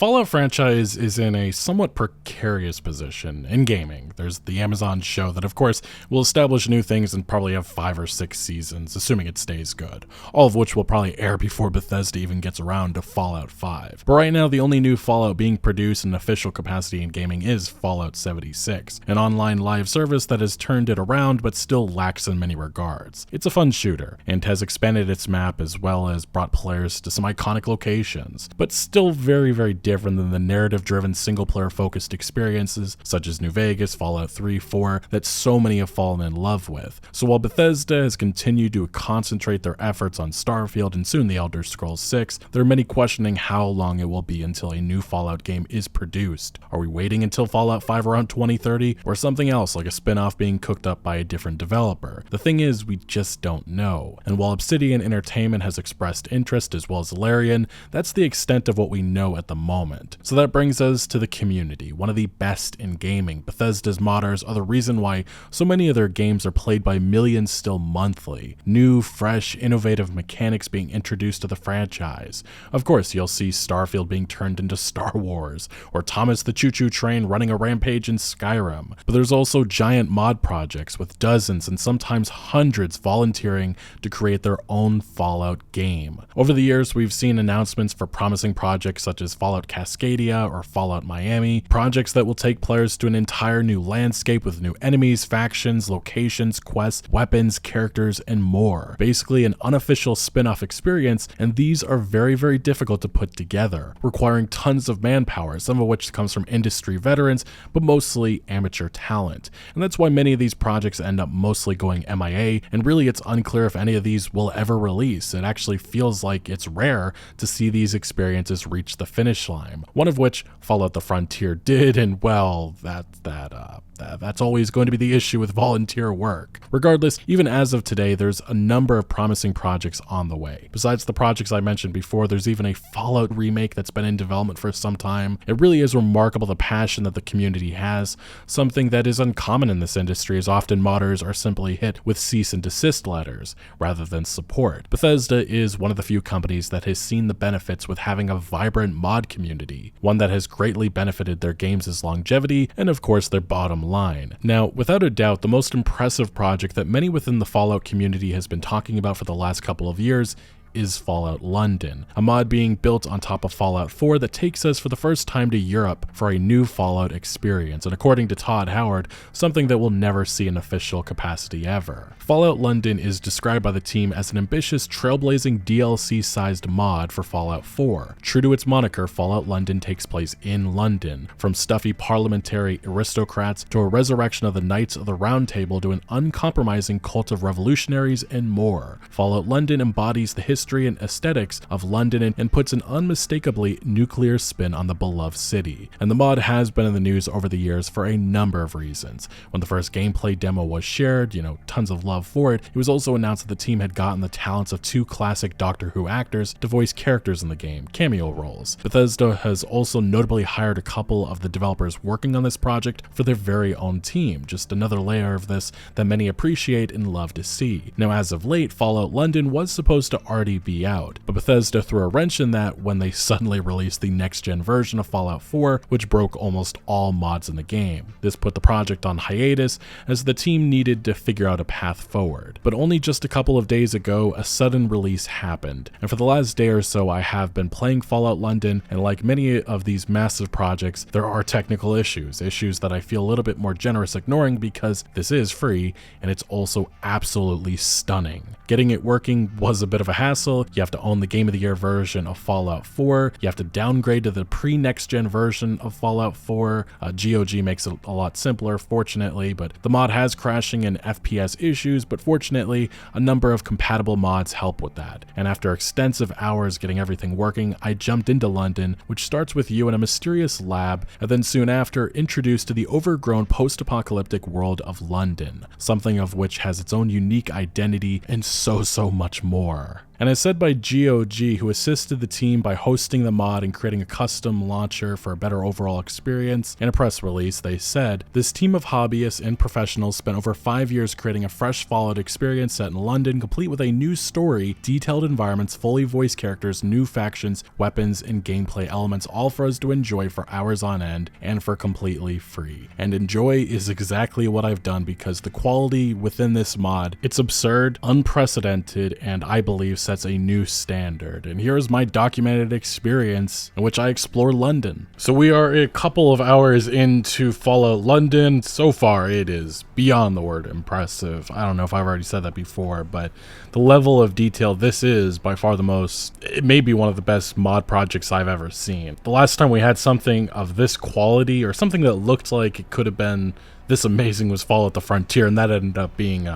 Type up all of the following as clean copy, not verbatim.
Fallout franchise is in a somewhat precarious position in gaming. There's the Amazon show that, of course, will establish new things and probably have 5 or 6 seasons, assuming it stays good, all of which will probably air before Bethesda even gets around to Fallout 5. But right now, the only new Fallout being produced in official capacity in gaming is Fallout 76, an online live service that has turned it around but still lacks in many regards. It's a fun shooter, and has expanded its map as well as brought players to some iconic locations, but still very different than the narrative-driven single-player focused experiences such as New Vegas, Fallout 3, 4 that so many have fallen in love with. So while Bethesda has continued to concentrate their efforts on Starfield and soon the Elder Scrolls 6, there are many questioning how long it will be until a new Fallout game is produced. Are we waiting until Fallout 5 around 2030, or something else like a spin-off being cooked up by a different developer? The thing is, we just don't know. And while Obsidian Entertainment has expressed interest as well as Larian, that's the extent of what we know at the moment. So that brings us to the community, one of the best in gaming. Bethesda's modders are the reason why so many of their games are played by millions still monthly. New, fresh, innovative mechanics being introduced to the franchise. Of course, you'll see Starfield being turned into Star Wars, or Thomas the Choo-Choo Train running a rampage in Skyrim. But there's also giant mod projects with dozens and sometimes hundreds volunteering to create their own Fallout game. Over the years, we've seen announcements for promising projects such as Fallout Cascadia or Fallout Miami, projects that will take players to an entire new landscape with new enemies, factions, locations, quests, weapons, characters, and more. Basically an unofficial spin-off experience, and these are very difficult to put together, requiring tons of manpower, some of which comes from industry veterans, but mostly amateur talent. And that's why many of these projects end up mostly going MIA, and really it's unclear if any of these will ever release. It actually feels like it's rare to see these experiences reach the finish line, one of which Fallout the Frontier did, and well, that's always going to be the issue with volunteer work. Regardless, even as of today, there's a number of promising projects on the way. Besides the projects I mentioned before, there's even a Fallout remake that's been in development for some time. It really is remarkable the passion that the community has, something that is uncommon in this industry, as often modders are simply hit with cease and desist letters rather than support. Bethesda is one of the few companies that has seen the benefits with having a vibrant mod community, one that has greatly benefited their games' longevity and of course their bottom line. Now, without a doubt, the most impressive project that many within the Fallout community has been talking about for the last couple of years is Fallout London, a mod being built on top of Fallout 4 that takes us for the first time to Europe for a new Fallout experience, and according to Todd Howard, something that we'll never see in official capacity ever. Fallout London is described by the team as an ambitious, trailblazing DLC-sized mod for Fallout 4. True to its moniker, Fallout London takes place in London, from stuffy parliamentary aristocrats to a resurrection of the Knights of the Round Table to an uncompromising cult of revolutionaries and more. Fallout London embodies the history and aesthetics of London and puts an unmistakably nuclear spin on the beloved city. And the mod has been in the news over the years for a number of reasons. When the first gameplay demo was shared, tons of love for it, it was also announced that the team had gotten the talents of 2 classic Doctor Who actors to voice characters in the game, cameo roles. Bethesda has also notably hired a couple of the developers working on this project for their very own team, just another layer of this that many appreciate and love to see. Now, as of late, Fallout London was supposed to already be out, but Bethesda threw a wrench in that when they suddenly released the next-gen version of Fallout 4, which broke almost all mods in the game. This put the project on hiatus as the team needed to figure out a path forward. But only just a couple of days ago, a sudden release happened, and for the last day or so I have been playing Fallout London, and like many of these massive projects, there are technical issues that I feel a little bit more generous ignoring because this is free, and it's also absolutely stunning. Getting it working was a bit of a hassle. You have to own the Game of the Year version of Fallout 4. You have to downgrade to the pre-next gen version of Fallout 4. GOG makes it a lot simpler, fortunately, but the mod has crashing and FPS issues, but fortunately, a number of compatible mods help with that. And after extensive hours getting everything working, I jumped into London, which starts with you in a mysterious lab, and then soon after, introduced to the overgrown post-apocalyptic world of London, something of which has its own unique identity and so much more. And as said by GOG, who assisted the team by hosting the mod and creating a custom launcher for a better overall experience, in a press release, they said, "This team of hobbyists and professionals spent over 5 years creating a fresh Fallout experience set in London, complete with a new story, detailed environments, fully voiced characters, new factions, weapons, and gameplay elements, all for us to enjoy for hours on end and for completely free." And enjoy is exactly what I've done, because the quality within this mod, it's absurd, unprecedented, and I believe sets a new standard. And here is my documented experience in which I explore London. So we are a couple of hours into Fallout London. So far it is beyond the word impressive. I don't know if I've already said that before, but the level of detail, this is by far the most, it may be one of the best mod projects I've ever seen. The last time we had something of this quality, or something that looked like it could have been this amazing, was Fallout the Frontier, and that ended up being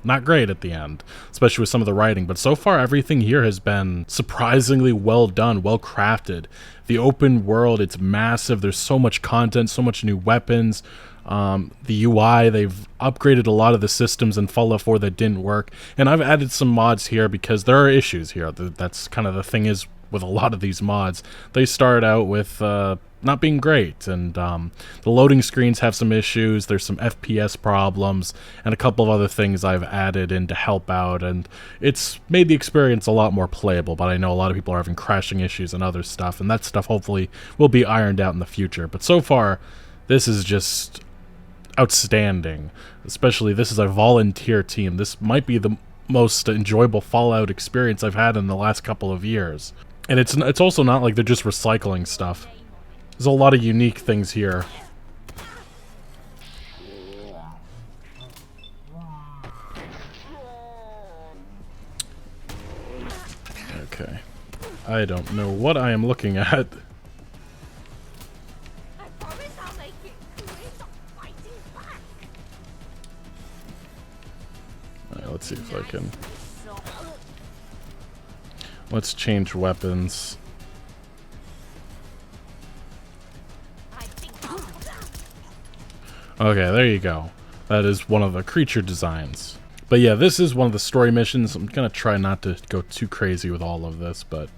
not great at the end, especially with some of the writing. But so far everything here has been surprisingly well done, well crafted. The open world, it's massive, there's so much content, so much new weapons. The UI, they've upgraded a lot of the systems in Fallout 4 that didn't work, and I've added some mods here because there are issues here. That's kind of the thing is with a lot of these mods. They start out with not being great, and the loading screens have some issues, there's some FPS problems, and a couple of other things I've added in to help out, and it's made the experience a lot more playable. But I know a lot of people are having crashing issues and other stuff, and that stuff hopefully will be ironed out in the future. But so far, this is just outstanding. Especially, this is a volunteer team. This might be the most enjoyable Fallout experience I've had in the last couple of years. And it's also not like they're just recycling stuff. There's a lot of unique things here. Okay. I don't know what I am looking at. Alright, let's see if I can... Let's change weapons. Okay, there you go. That is one of the creature designs. But yeah, this is one of the story missions. I'm gonna try not to go too crazy with all of this, but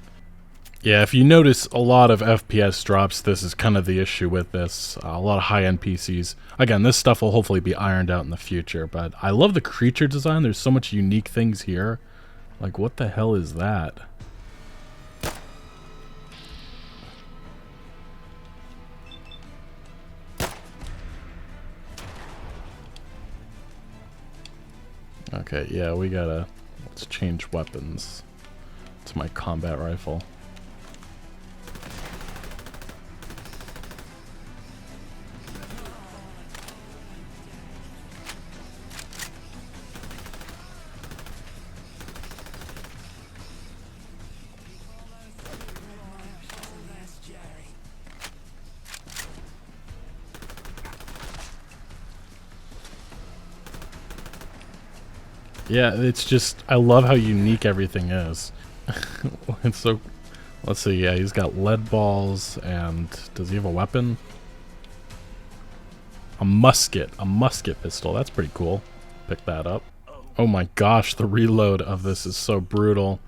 yeah, if you notice a lot of FPS drops, this is kind of the issue with this. A lot of high-end PCs. Again, this stuff will hopefully be ironed out in the future, but I love the creature design. There's so much unique things here. Like, what the hell is that? Okay, yeah, we gotta... Let's change weapons to my combat rifle. Yeah, it's just, I love how unique everything is. It's so, let's see, yeah, he's got lead balls, and does he have a weapon? A musket pistol, that's pretty cool. Pick that up. Oh my gosh, the reload of this is so brutal.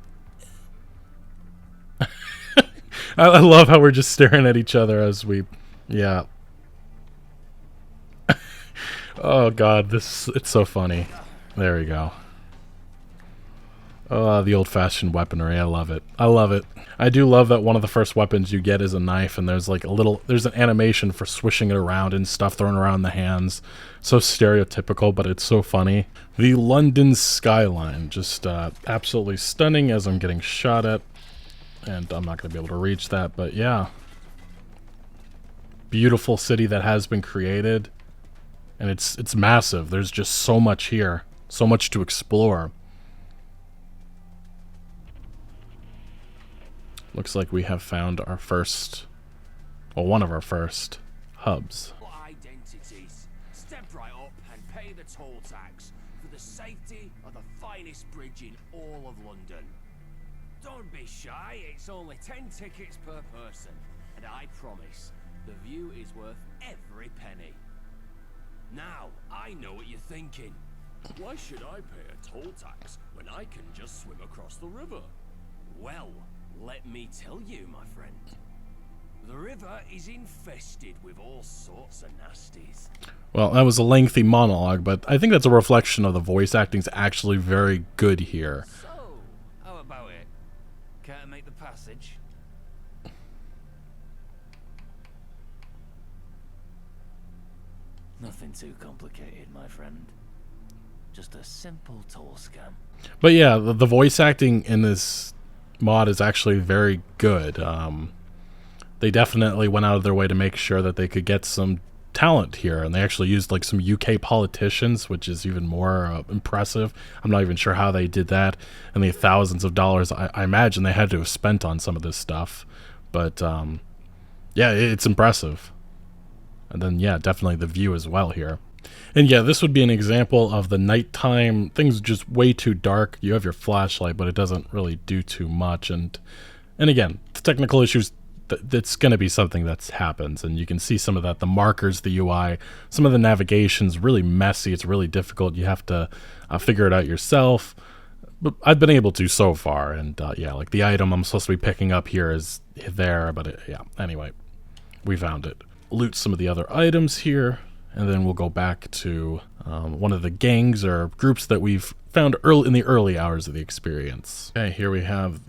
I love how we're just staring at each other as we, yeah. Oh god, it's so funny. There we go. Oh, the old-fashioned weaponry. I love it. I love it. I do love that one of the first weapons you get is a knife, and there's like there's an animation for swishing it around and stuff thrown around the hands. So stereotypical, but it's so funny. The London skyline, just absolutely stunning as I'm getting shot at. And I'm not going to be able to reach that, but yeah. Beautiful city that has been created. And it's massive. There's just so much here. So much to explore. Looks like we have found our first, well, one of our first hubs. Identities. Step right up and pay the toll tax for the safety of the finest bridge in all of London. Don't be shy, it's only 10 tickets per person, and I promise the view is worth every penny. Now, I know what you're thinking. Why should I pay a toll tax when I can just swim across the river? Well, let me tell you, my friend. The river is infested with all sorts of nasties. Well, that was a lengthy monologue, but I think that's a reflection of the voice acting's actually very good here. So, how about it? Care to make the passage? Nothing too complicated, my friend. Just a simple toll scam. But yeah, the voice acting in this mod is actually very good. They definitely went out of their way to make sure that they could get some talent here, and they actually used like some UK politicians, which is even more impressive. I'm not even sure how they did that, and the thousands of dollars I imagine they had to have spent on some of this stuff. But yeah, it's impressive. And then yeah, definitely the view as well here. And yeah, this would be an example of the nighttime things just way too dark. You have your flashlight, but it doesn't really do too much. And again, the technical issues, that's going to be something that happens, and you can see some of that. The markers, the UI, some of the navigation's really messy. It's really difficult. You have to figure it out yourself. But I've been able to so far, and yeah, like the item I'm supposed to be picking up here is there, but yeah. Anyway, we found it. Loot some of the other items here, and then we'll go back to one of the gangs or groups that we've found in the early hours of the experience. Okay, here we have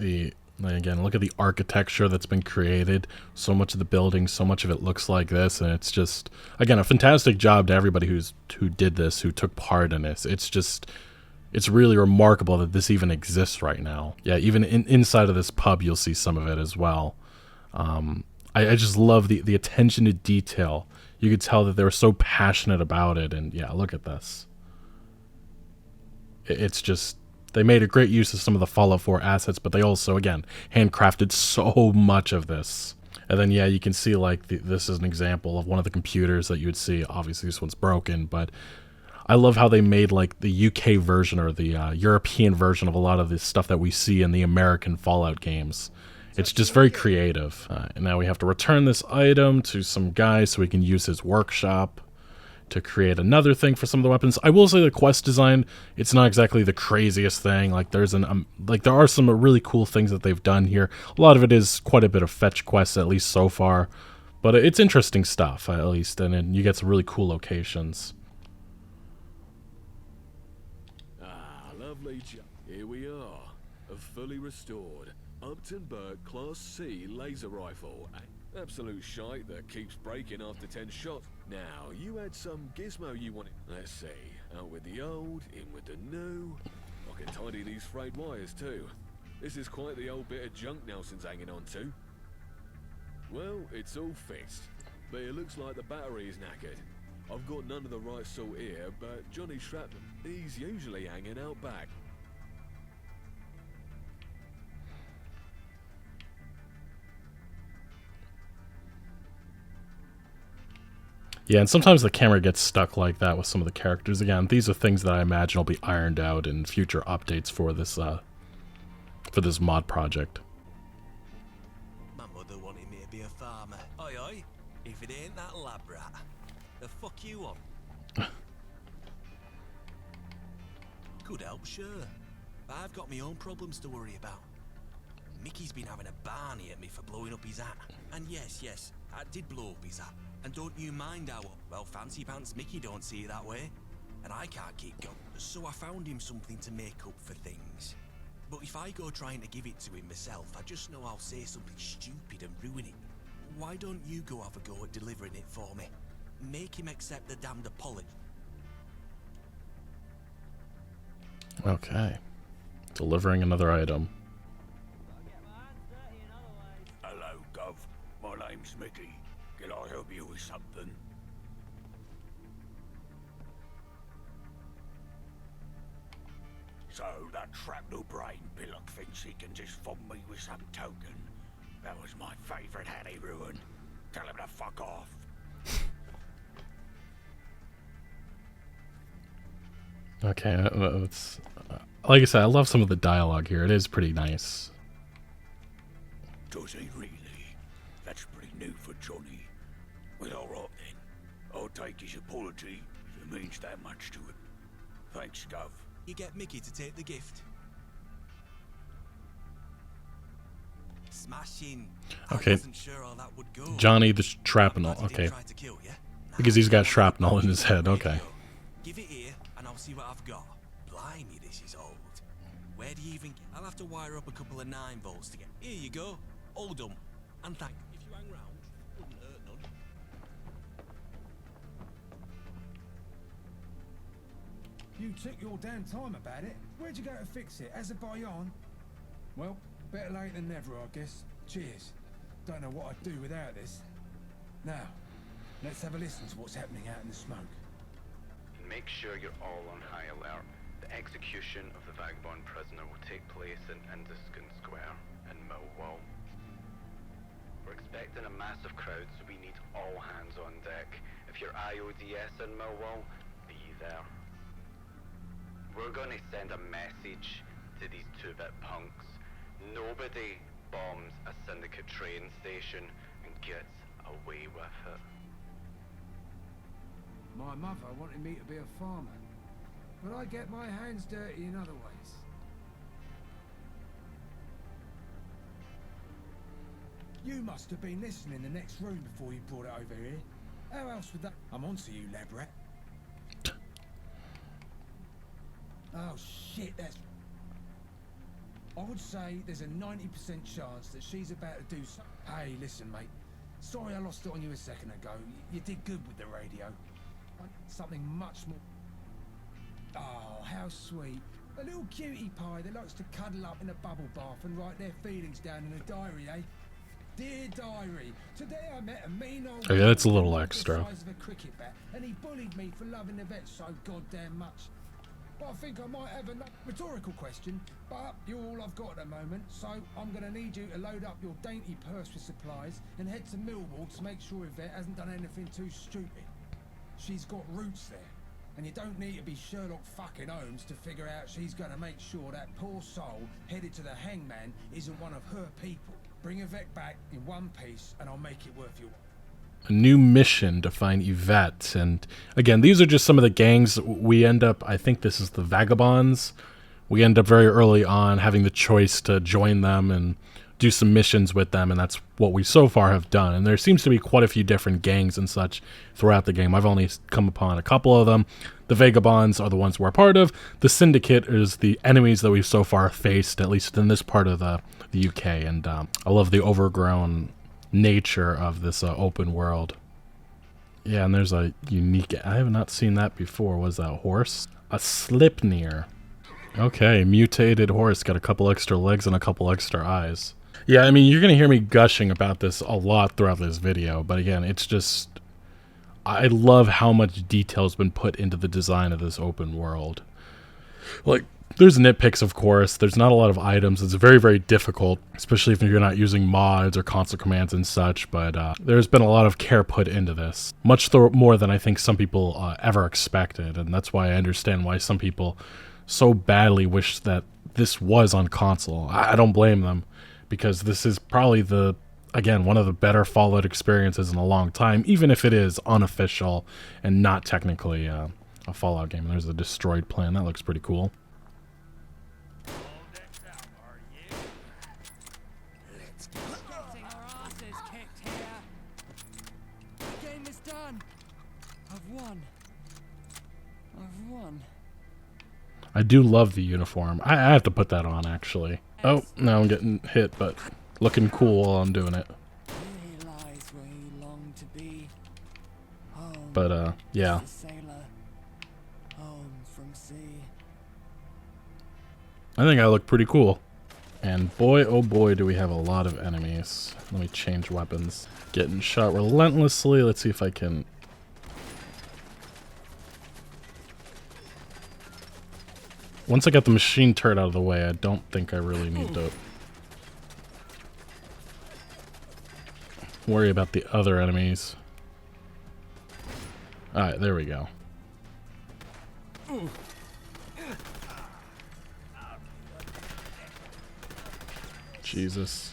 again, look at the architecture that's been created. So much of the building, so much of it looks like this, and it's just, again, a fantastic job to everybody who did this, who took part in this. It's really remarkable that this even exists right now. Yeah, even inside of this pub, you'll see some of it as well. I just love the attention to detail. You could tell that they were so passionate about it, and yeah, look at this. It's just, they made a great use of some of the Fallout 4 assets, but they also, again, handcrafted so much of this. And then, yeah, you can see, like, this is an example of one of the computers that you would see. Obviously, this one's broken, but I love how they made, like, the UK version or the European version of a lot of this stuff that we see in the American Fallout games. It's just very creative. And now we have to return this item to some guy so we can use his workshop to create another thing for some of the weapons. I will say the quest design, it's not exactly the craziest thing. Like there are some really cool things that they've done here. A lot of it is quite a bit of fetch quests, at least so far. But it's interesting stuff, at least, and then you get some really cool locations. Ah, lovely. Here we are, a fully restored Upton-Burke Class C laser rifle. Absolute shite that keeps breaking after 10 shots. Now, you had some gizmo you wanted. Let's see. Out with the old, in with the new. I can tidy these frayed wires too. This is quite the old bit of junk Nelson's hanging on to. Well, it's all fixed, but it looks like the battery is knackered. I've got none of the right sort here, but Johnny Shrapnel, he's usually hanging out back. Yeah, and sometimes the camera gets stuck like that with some of the characters. Again, these are things that I imagine will be ironed out in future updates for this mod project. My mother wanted me to be a farmer. Oi, oi. If it ain't that lab rat, the fuck you on? Could help, sure. But I've got my own problems to worry about. Mickey's been having a barney at me for blowing up his hat. And yes, I did blow up his hat. And don't you mind how, well, Fancy Pants Mickey don't see it that way. And I can't keep going. So I found him something to make up for things. But if I go trying to give it to him myself, I just know I'll say something stupid and ruin it. Why don't you go have a go at delivering it for me? Make him accept the damned apology. Okay. Delivering another item. Hello, Gov. My name's Mickey. Can I help you with something? So that shrapnel brain pillock thinks he can just fob me with some token. That was my favourite hat he ruined. Tell him to fuck off. Okay, it's like I said, I love some of the dialogue here. It is pretty nice. Does he really? That's pretty new for Johnny. Well, alright then. I'll take his apology if it means that much to him. Thanks, Gov. You get Mickey to take the gift. Smashing. Okay. I wasn't sure how that would go. Johnny the shrapnel. Glad he Okay. didn't try to kill you. Because he's got shrapnel in his head. Okay. Give it here, and I'll see what I've got. Blimey, this is old. Where do you even... I'll have to wire up a couple of 9 volts to get... Here you go. All done. And thank... If you hang round, wouldn't hurt none. You took your damn time about it. Where'd you go to fix it? Azerbaijan? Well, better late than never, I guess. Cheers. Don't know what I'd do without this. Now, let's have a listen to what's happening out in the smoke. Make sure you're all on high alert. The execution of the vagabond prisoner will take place in Induskin Square in Millwall. We're expecting a massive crowd, so we need all hands on deck. If you're IODS in Millwall, be there. We're going to send a message to these 2-bit punks. Nobody bombs a syndicate train station and gets away with it. My mother wanted me to be a farmer, but I get my hands dirty in other ways. You must have been listening in the next room before you brought it over here. How else would that... I'm onto you, lab rat. Oh shit, that's... I would say there's a 90% chance that she's about to do something. Hey, listen, mate. Sorry I lost it on you a second ago. You did good with the radio. Something much more... Oh, how sweet. A little cutie pie that likes to cuddle up in a bubble bath and write their feelings down in a diary, eh? Dear diary, today I met a mean old... Oh, yeah, that's a little the extra. size of a cricket bat, and he bullied me for loving the vet so goddamn much. But I think I might have a rhetorical question, but you're all I've got at the moment, so I'm going to need you to load up your dainty purse with supplies and head to Millwall to make sure Yvette hasn't done anything too stupid. She's got roots there, and you don't need to be Sherlock fucking Holmes to figure out she's going to make sure that poor soul headed to the hangman isn't one of her people. Bring Yvette back in one piece, and I'll make it worth your while. A new mission to find Yvette. And again, these are just some of the gangs we end up... I think this is the Vagabonds. We end up very early on having the choice to join them and do some missions with them, and that's what we so far have done. And there seems to be quite a few different gangs and such throughout the game. I've only come upon a couple of them. The Vagabonds are the ones we're part of. The Syndicate is the enemies that we've so far faced, at least in this part of the UK. And I love the overgrown nature of this open world. Yeah, and there's a unique... I have not seen that before. What is that, horse? A Slipnir. Okay, mutated horse. Got a couple extra legs and a couple extra eyes. Yeah, I mean, you're going to hear me gushing about this a lot throughout this video, but again, it's just... I love how much detail's been put into the design of this open world. Like, there's nitpicks, of course. There's not a lot of items. It's very, very difficult, especially if you're not using mods or console commands and such, but there's been a lot of care put into this. Much more than I think some people ever expected, and that's why I understand why some people so badly wish that this was on console. I don't blame them, because this is probably again, one of the better Fallout experiences in a long time, even if it is unofficial and not technically a Fallout game. There's a destroyed plane. That looks pretty cool. Getting our asses kicked here. The game is done. I've won. I've won. I do love the uniform. I have to put that on, actually. Oh, now I'm getting hit, but looking cool while I'm doing it. Here lies where you long to be. Home. But, yeah. The sailor. Home from sea. I think I look pretty cool. And boy, oh boy, do we have a lot of enemies. Let me change weapons. Getting shot relentlessly. Let's see if I can... Once I got the machine turret out of the way, I don't think I really need to worry about the other enemies. Alright, there we go. Jesus.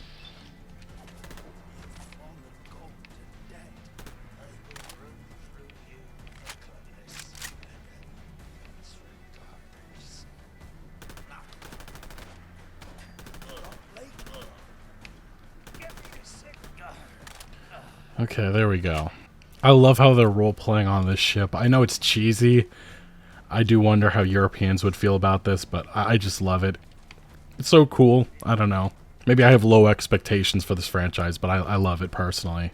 Okay, there we go. I love how they're role-playing on this ship. I know it's cheesy. I do wonder how Europeans would feel about this, but I just love it. It's so cool. I don't know. Maybe I have low expectations for this franchise, but I love it personally.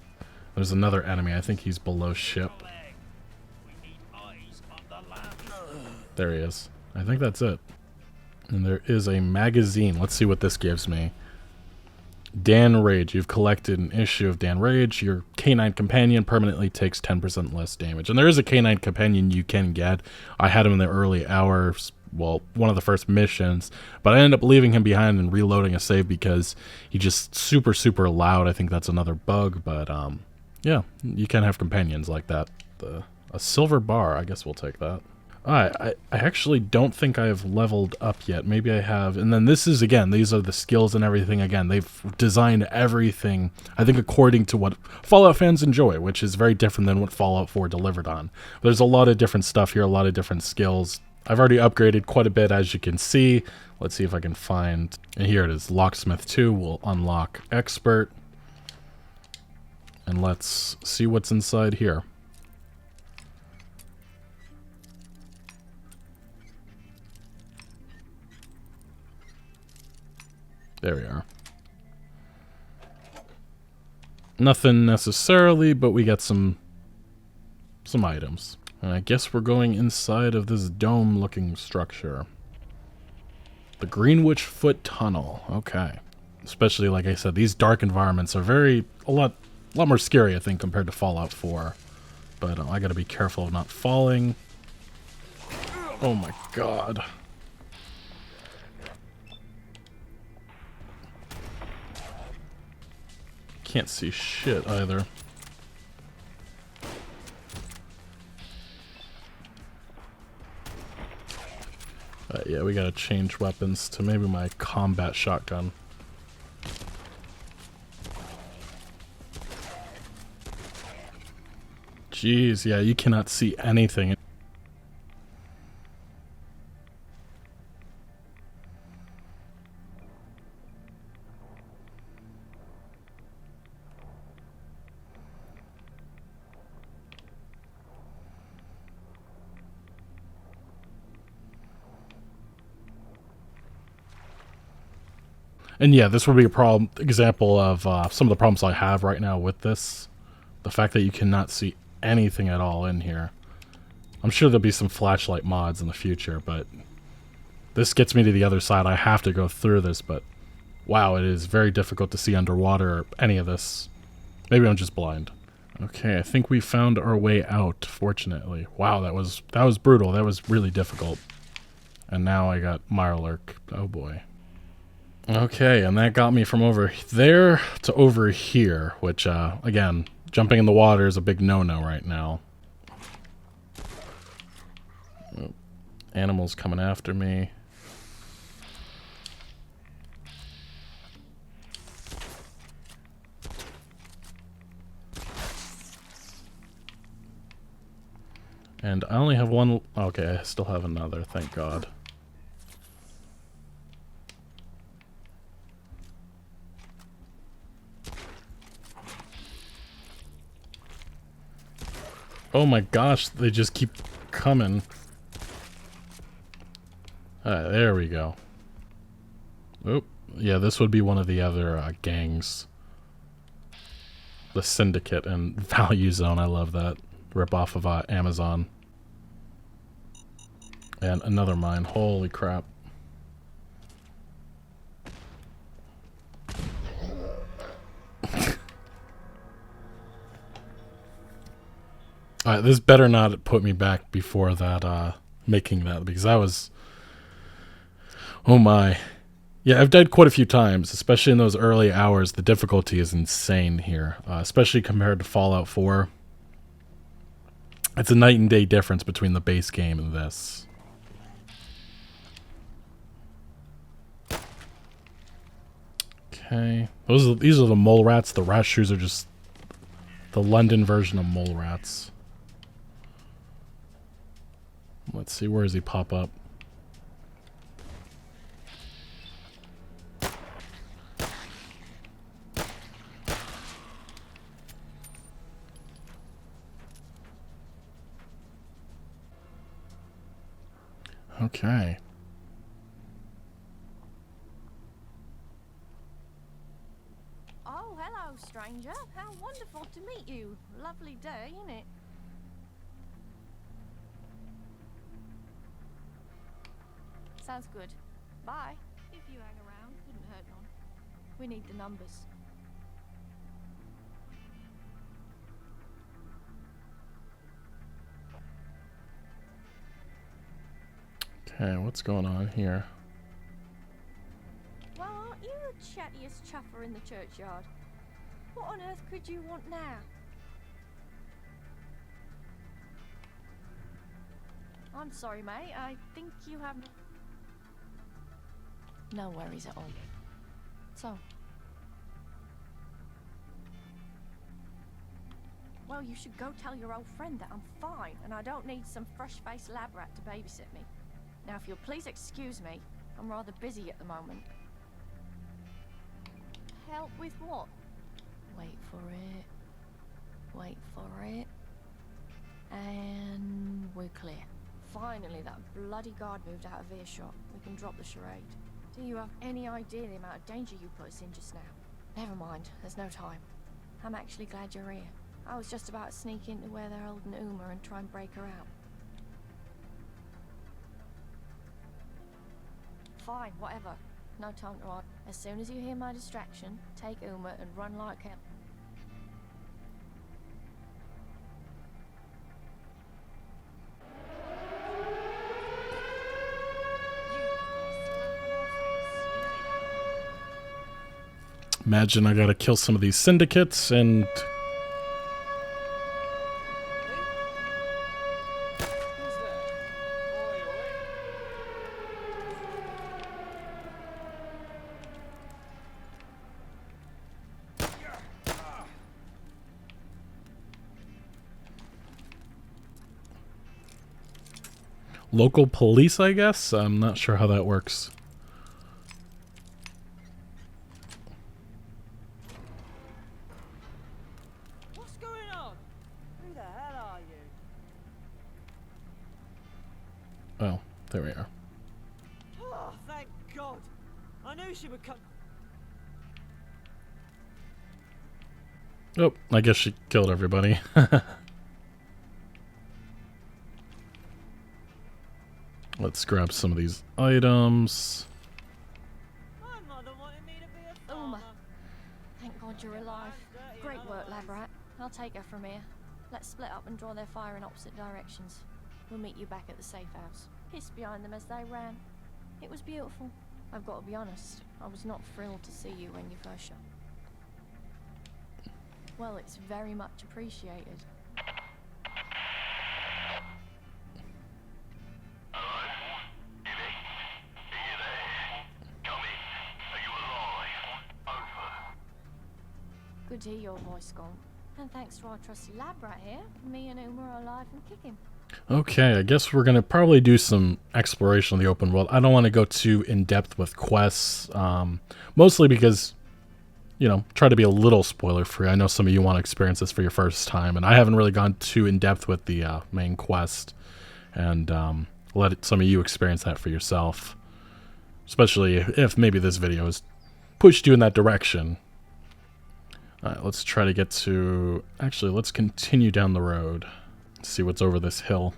There's another enemy. I think he's below ship. There he is. I think that's it. And there is a magazine. Let's see what this gives me. Dan Rage. You've collected an issue of Dan Rage. Your canine companion permanently takes 10% less damage. And there is a canine companion you can get. I had him in the early hours, well, one of the first missions, but I ended up leaving him behind and reloading a save because he just super, super loud. I think that's another bug, but yeah, you can have companions like that. A silver bar, I guess we'll take that. I actually don't think I have leveled up yet. Maybe I have. And then this is, again, these are the skills and everything. Again, they've designed everything, I think, according to what Fallout fans enjoy, which is very different than what Fallout 4 delivered on. There's a lot of different stuff here, a lot of different skills. I've already upgraded quite a bit, as you can see. Let's see if I can find... And here it is. Locksmith 2 will unlock Expert. And let's see what's inside here. There we are. Nothing necessarily, but we got some items. And I guess we're going inside of this dome-looking structure. The Greenwich Foot Tunnel. Okay. Especially, like I said, these dark environments are a lot more scary, I think, compared to Fallout 4. But I gotta be careful of not falling. Oh my god. Can't see shit either. Yeah, we gotta change weapons to maybe my combat shotgun. Jeez, yeah, you cannot see anything. And yeah, this would be a example of some of the problems I have right now with this. The fact that you cannot see anything at all in here. I'm sure there'll be some flashlight mods in the future, but this gets me to the other side. I have to go through this, but wow, it is very difficult to see underwater or any of this. Maybe I'm just blind. Okay, I think we found our way out, fortunately. Wow, that was brutal. That was really difficult. And now I got Mirelurk. Oh boy. Okay, and that got me from over there to over here, which, again, jumping in the water is a big no-no right now. Oh, animals coming after me. And I only have one... Okay, I still have another, thank God. Oh my gosh, they just keep coming. There we go. Oh, yeah, this would be one of the other gangs. The Syndicate and Value Zone, I love that. Rip off of Amazon. And another mine, holy crap. This better not put me back before that, making that, because that was... Oh my. Yeah, I've died quite a few times, especially in those early hours. The difficulty is insane here, especially compared to Fallout 4. It's a night and day difference between the base game and this. Okay. These are the mole rats. The rat shoes are just the London version of mole rats. Let's see, where does he pop up? Okay. Oh, hello, stranger. How wonderful to meet you. Lovely day, isn't it? Sounds good. Bye. If you hang around, couldn't hurt none. We need the numbers. Okay, what's going on here? Well, aren't you the chattiest chuffer in the churchyard? What on earth could you want now? I'm sorry, mate. I think you have... No worries at all. So... Well, you should go tell your old friend that I'm fine, and I don't need some fresh-faced lab rat to babysit me. Now, if you'll please excuse me, I'm rather busy at the moment. Help with what? Wait for it. Wait for it. And we're clear. Finally, that bloody guard moved out of earshot. We can drop the charade. Do you have any idea the amount of danger you put us in just now? Never mind, there's no time. I'm actually glad you're here. I was just about to sneak into where they're holding Uma and try and break her out. Fine, whatever. No time to argue. As soon as you hear my distraction, take Uma and run like hell. Imagine I gotta kill some of these syndicates and... Local police, I guess? I'm not sure how that works. What's going on? Who the hell are you? Oh, there we are. Oh, thank God. I knew she would come. Oh, I guess she killed everybody. Let's grab some of these items. My mother wanted me to be a farmer. Uma, thank God you're alive. Great work, lab rat. I'll take her from here. Let's split up and draw their fire in opposite directions. We'll meet you back at the safe house. Hissed behind them as they ran. It was beautiful. I've got to be honest, I was not thrilled to see you when you first shot. Well, it's very much appreciated. Good to hear your voice, Gone. And thanks to our trusty lab rat here, me and Uma are alive and kicking. Okay, I guess we're gonna probably do some exploration of the open world. I don't want to go too in-depth with quests, mostly because, you know, try to be a little spoiler-free. I know some of you want to experience this for your first time, and I haven't really gone too in-depth with the main quest, and let some of you experience that for yourself, especially if maybe this video has pushed you in that direction. Alright, let's try to get to... Actually, let's continue down the road. See what's over this hill.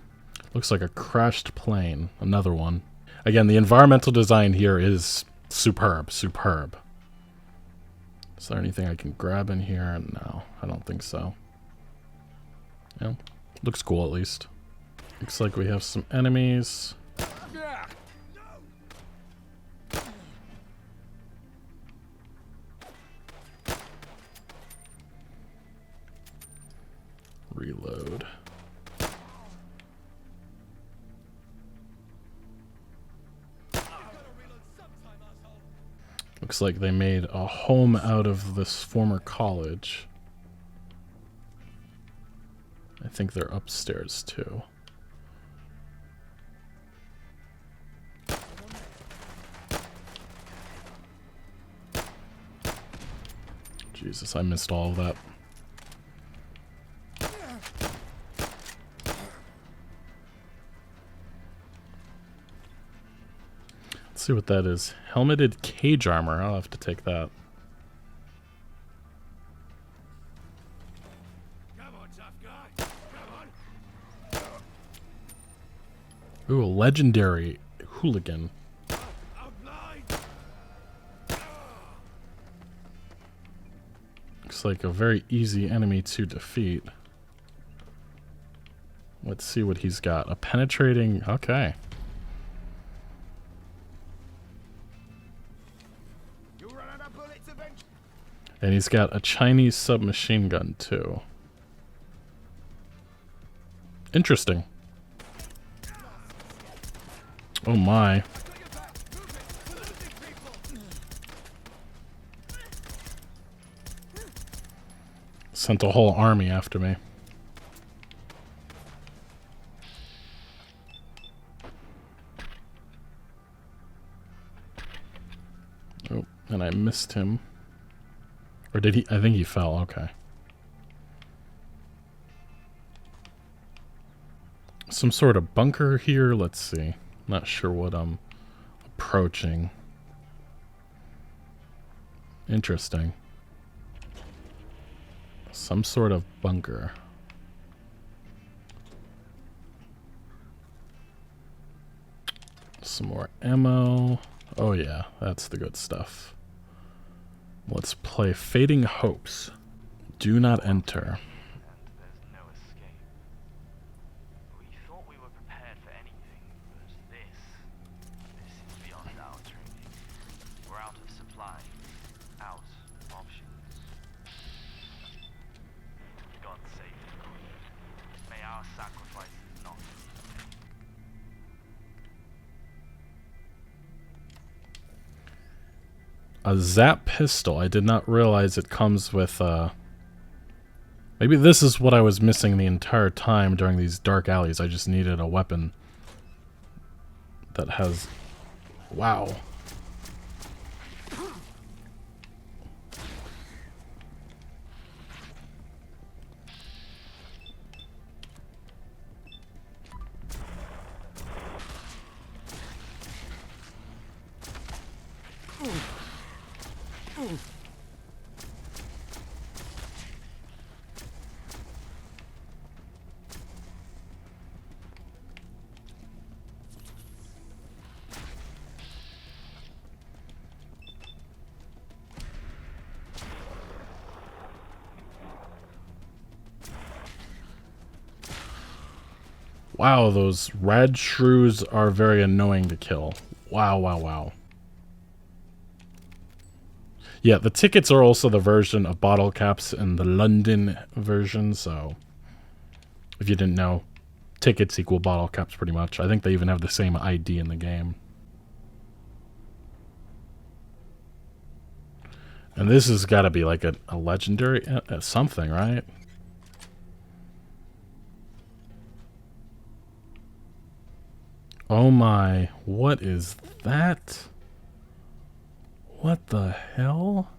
Looks like a crashed plane. Another one. Again, the environmental design here is superb. Superb. Is there anything I can grab in here? No, I don't think so. Yeah, looks cool at least. Looks like we have some enemies. Reload. Looks like they made a home out of this former college. I think they're upstairs too. Jesus, I missed all of that. see what that is. Helmeted cage armor. I'll have to take that. Come on, tough guy. Come on. Ooh, a legendary hooligan. I'm blind. Looks like a very easy enemy to defeat. Let's see what he's got. A penetrating... Okay. And he's got a Chinese submachine gun, too. Interesting. Oh my. Sent a whole army after me. Oh, and I missed him. Or did he? I think he fell. Okay. Some sort of bunker here. Let's see. Not sure what I'm approaching. Interesting. Some sort of bunker. Some more ammo. Oh yeah, that's the good stuff. Let's play Fading Hopes. Do not enter. There's no escape. We thought we were prepared for anything, but this is beyond our training. We're out of supply, out of options. God save the Queen. May our sacrifices not be in vain. A Zap pistol. I did not realize it comes with, maybe this is what I was missing the entire time during these dark alleys. I just needed a weapon that has... Wow. Wow, those rad shrews are very annoying to kill. Wow, wow, wow. Yeah, the tickets are also the version of bottle caps in the London version, so if you didn't know, tickets equal bottle caps pretty much. I think they even have the same ID in the game. And this has got to be like a legendary something, right? Oh my, what is that? What the hell?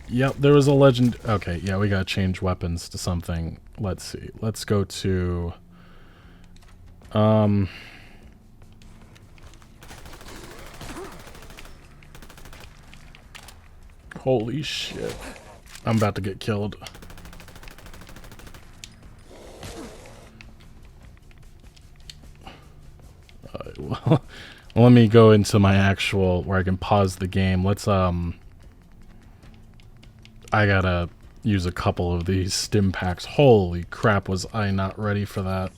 Yep, there was a legend. Okay, yeah, we gotta change weapons to something. Let's see. Let's go to... Holy shit. I'm about to get killed. Well, let me go into my actual, where I can pause the game. Let's, I gotta use a couple of these stim packs. Holy crap, was I not ready for that.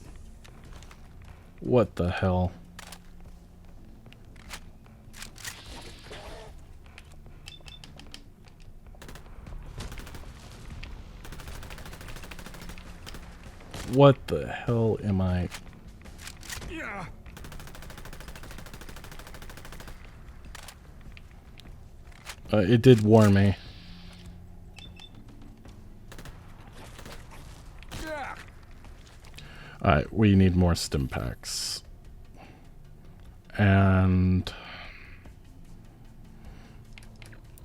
What the hell? What the hell am I... it did warn me. Alright, we need more stim packs. And...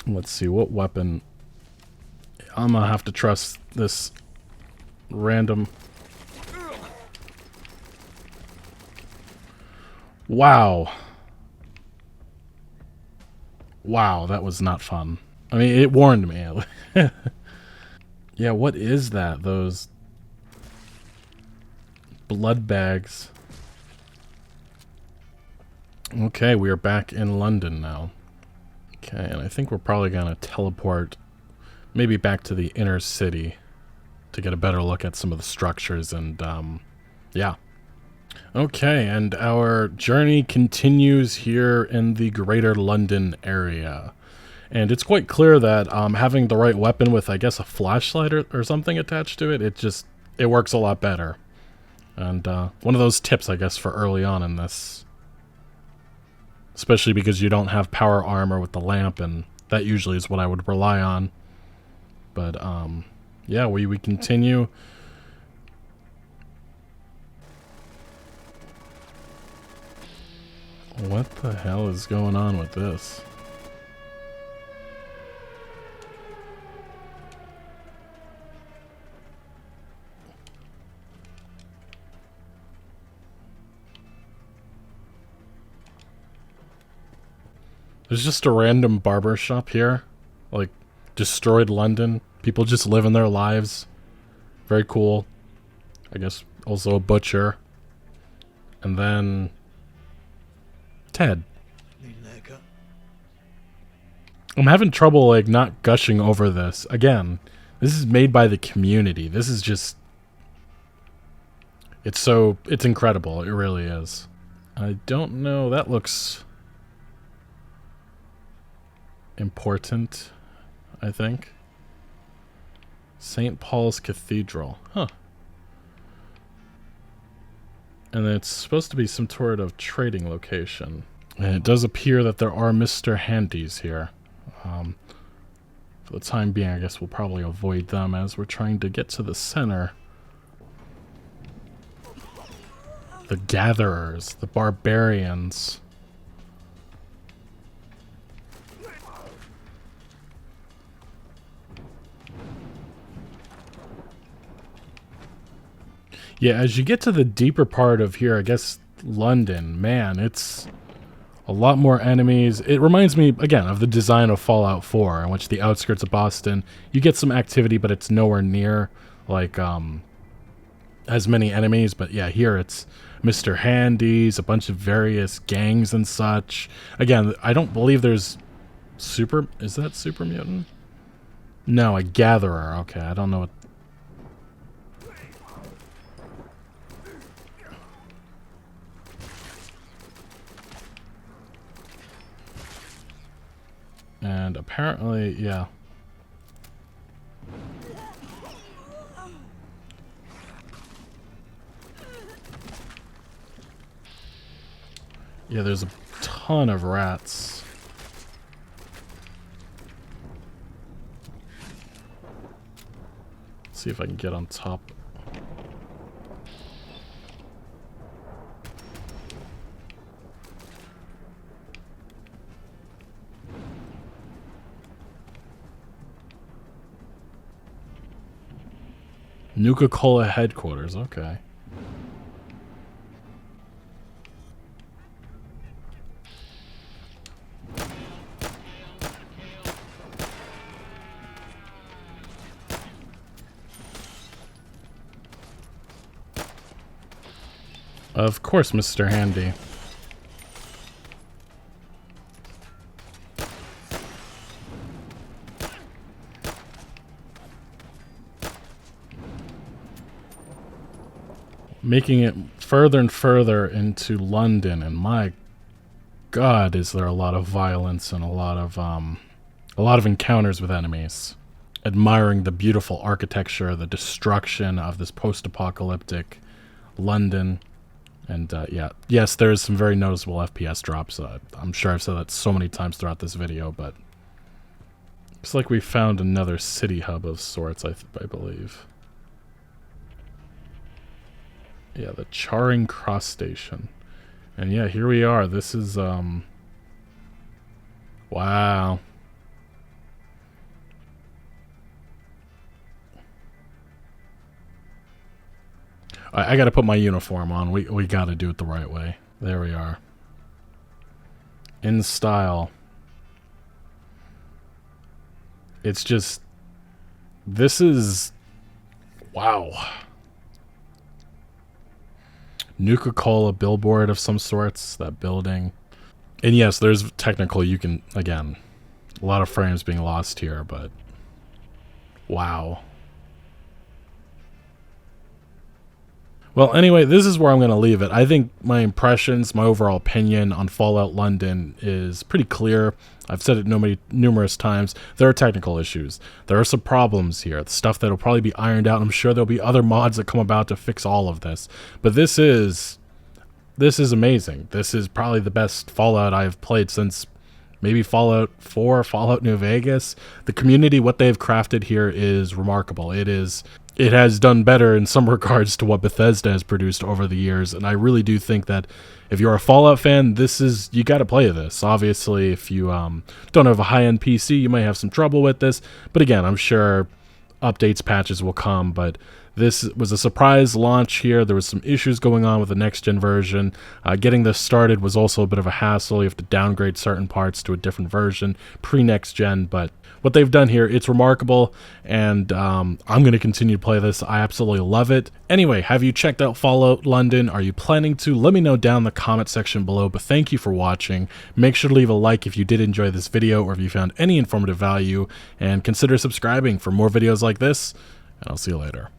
let's see, what weapon... I'm gonna have to trust this random... Wow. Wow, that was not fun. I mean, it warned me. Yeah, what is that? Those blood bags. Okay, we are back in London now. Okay, and I think we're probably going to teleport maybe back to the inner city to get a better look at some of the structures and, yeah. Okay, and our journey continues here in the greater London area. And it's quite clear that having the right weapon with, I guess, a flashlight or something attached to it, it works a lot better. And one of those tips, I guess, for early on in this. Especially because you don't have power armor with the lamp, and that usually is what I would rely on. But, yeah, we continue. What the hell is going on with this? There's just a random barber shop here. Like, destroyed London. People just living their lives. Very cool. I guess also a butcher. And then Ted. Need an haircut? I'm having trouble, like, not gushing over this. Again, this is made by the community. This is just... It's incredible. It really is. I don't know. That looks important, I think. St. Paul's Cathedral. Huh. And it's supposed to be some sort of trading location. And it does appear that there are Mr. Handys here. For the time being, I guess we'll probably avoid them as we're trying to get to the center. The Gatherers, the Barbarians. Yeah, as you get to the deeper part of here, I guess London, man, it's a lot more enemies. It reminds me, again, of the design of Fallout 4, in which the outskirts of Boston, you get some activity, but it's nowhere near, like, as many enemies. But yeah, here it's Mr. Handys, a bunch of various gangs and such. Again, I don't believe there's is that super mutant? No, a gatherer. Okay, I don't know what. And apparently, yeah. Yeah, there's a ton of rats. Let's see if I can get on top. Nuka-Cola headquarters, okay. Of course, Mr. Handy. Making it further and further into London, and my God, is there a lot of violence and a lot of encounters with enemies. Admiring the beautiful architecture, the destruction of this post-apocalyptic London, and yeah, yes, there's some very noticeable FPS drops. I'm sure I've said that so many times throughout this video, but looks like we found another city hub of sorts. I believe. Yeah, the Charing Cross Station. And yeah, here we are. This is, wow. I gotta put my uniform on. We gotta do it the right way. There we are. in style. It's just, this is, wow. Nuka-Cola billboard of some sorts, that building. And yes, there's technical, you can, again, a lot of frames being lost here, but wow. Well, anyway, this is where I'm going to leave it. I think my impressions, my overall opinion on Fallout London is pretty clear. I've said it numerous times. There are technical issues. There are some problems here. Stuff that will probably be ironed out. I'm sure there'll be other mods that come about to fix all of this. But this is amazing. This is probably the best Fallout I've played since maybe Fallout 4, Fallout New Vegas. The community, what they've crafted here is remarkable. It has done better in some regards to what Bethesda has produced over the years, and I really do think that if you're a Fallout fan, you got to play this. Obviously, if you don't have a high-end PC, you might have some trouble with this, but again, I'm sure updates, patches will come, but this was a surprise launch here. There was some issues going on with the next-gen version. Getting this started was also a bit of a hassle. You have to downgrade certain parts to a different version, pre-next-gen, but what they've done here, it's remarkable, and I'm going to continue to play this. I absolutely love it. Anyway, have you checked out Fallout London? Are you planning to? Let me know down in the comment section below, but thank you for watching. Make sure to leave a like if you did enjoy this video or if you found any informative value, and consider subscribing for more videos like this, and I'll see you later.